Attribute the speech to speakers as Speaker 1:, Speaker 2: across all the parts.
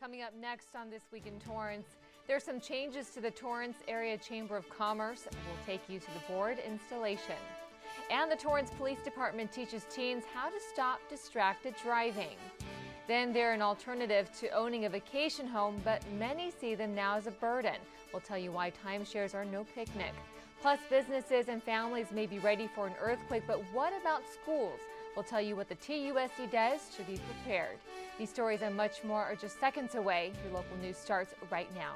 Speaker 1: Coming up next on This Week in Torrance, there's some changes to the Torrance Area Chamber of Commerce. We'll take you to the board installation. And the Torrance Police Department teaches teens how to stop distracted driving. Then they're an alternative to owning a vacation home, but many see them now as a burden. We'll tell you why timeshares are no picnic. Plus, businesses and families may be ready for an earthquake, but what about schools? We'll tell you what the TUSC does to be prepared. These stories and much more are just seconds away. Your local news starts right now.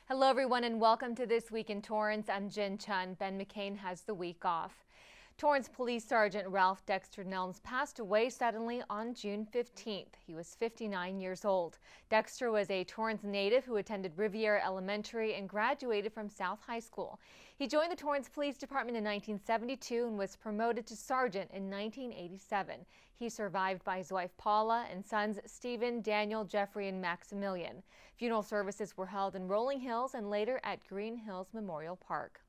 Speaker 1: Hello everyone and welcome to This Week in Torrance. I'm Jin Chun. Ben McCain has the week off. Torrance Police Sergeant Ralph Dexter Nelms passed away suddenly on June 15th. He was 59 years old. Dexter was a Torrance native who attended Riviera Elementary and graduated from South High School. He joined the Torrance Police Department in 1972 and was promoted to sergeant in 1987. He's survived by his wife Paula and sons Stephen, Daniel, Jeffrey, and Maximilian. Funeral services were held in Rolling Hills and later at Green Hills Memorial Park.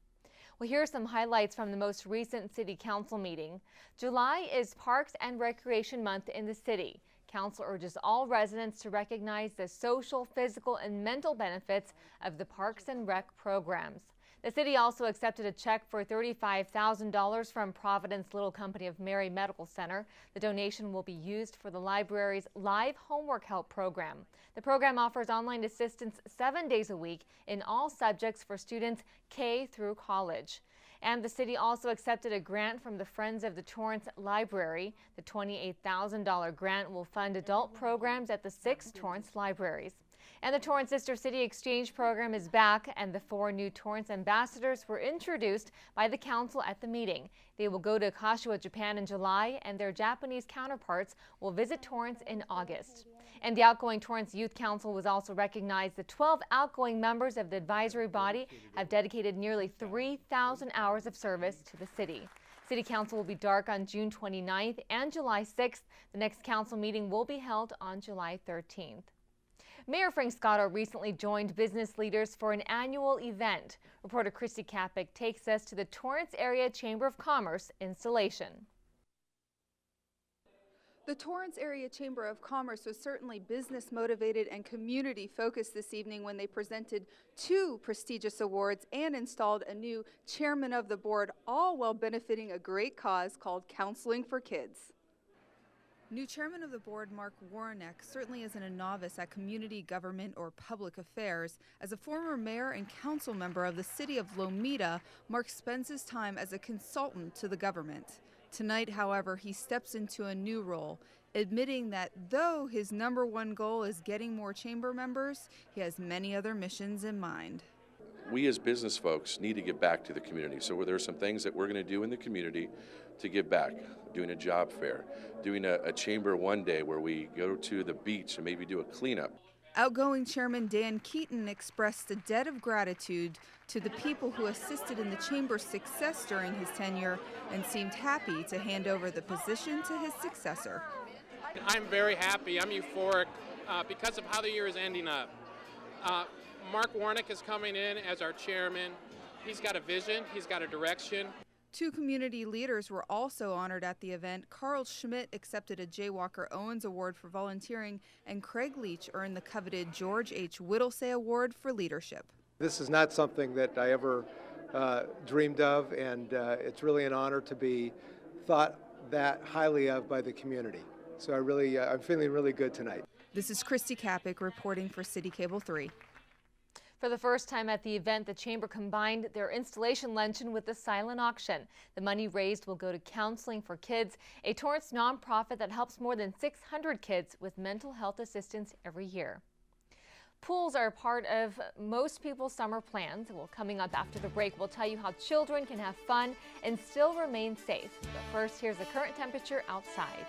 Speaker 1: Well, here are some highlights from the most recent City Council meeting. July is Parks and Recreation Month in the city. Council urges all residents to recognize the social, physical, and mental benefits of the Parks and Rec programs. The city also accepted a check for $35,000 from Providence Little Company of Mary Medical Center. The donation will be used for the library's Live Homework Help program. The program offers online assistance 7 days a week in all subjects for students K through college. And the city also accepted a grant from the Friends of the Torrance Library. The $28,000 grant will fund adult programs at the 6 Torrance libraries. And the Torrance Sister City Exchange program is back, and the 4 new Torrance ambassadors were introduced by the council at the meeting. They will go to Kashiwa, Japan in July, and their Japanese counterparts will visit Torrance in August. And the outgoing Torrance Youth Council was also recognized. The 12 outgoing members of the advisory body have dedicated nearly 3,000 hours of service to the city. City Council will be dark on June 29th and July 6th. The next council meeting will be held on July 13th. Mayor Frank Scotto recently joined business leaders for an annual event. Reporter CitiCABLE takes us to the Torrance Area Chamber of Commerce installation.
Speaker 2: The Torrance Area Chamber of Commerce was certainly business motivated and community focused this evening when they presented 2 prestigious awards and installed a new chairman of the board, all while benefiting a great cause called Counseling for Kids. New chairman of the board, Mark Warnick, certainly isn't a novice at community government or public affairs. As a former mayor and council member of the city of Lomita, Mark spends his time as a consultant to the government. Tonight, however, he steps into a new role, admitting that though his #1 goal is getting more chamber members, he has many other missions in mind.
Speaker 3: We as business folks need to give back to the community. So there are some things that we're going to do in the community to give back. Doing a job fair, doing a chamber one day where we go to the beach and maybe do a cleanup.
Speaker 2: Outgoing Chairman Dan Keaton expressed a debt of gratitude to the people who assisted in the chamber's success during his tenure and seemed happy to hand over the position to his successor.
Speaker 4: I'm very happy. I'm euphoric because of how the year is ending up. Mark Warnick is coming in as our chairman. He's got a vision. He's got a direction.
Speaker 2: 2 community leaders were also honored at the event. Carl Schmidt accepted a J. Walker Owens Award for volunteering, and Craig Leach earned the coveted George H. Whittlesey Award for leadership. This
Speaker 5: is not something that I ever dreamed of, and it's really an honor to be thought that highly of by the community. So I'm feeling really good tonight.
Speaker 2: This is CitiCABLE reporting for CitiCABLE 3.
Speaker 1: For the first time at the event, the Chamber combined their installation luncheon with a silent auction. The money raised will go to Counseling for Kids, a Torrance nonprofit that helps more than 600 kids with mental health assistance every year. Pools are part of most people's summer plans. Well, coming up after the break, we'll tell you how children can have fun and still remain safe. But first, here's the current temperature outside.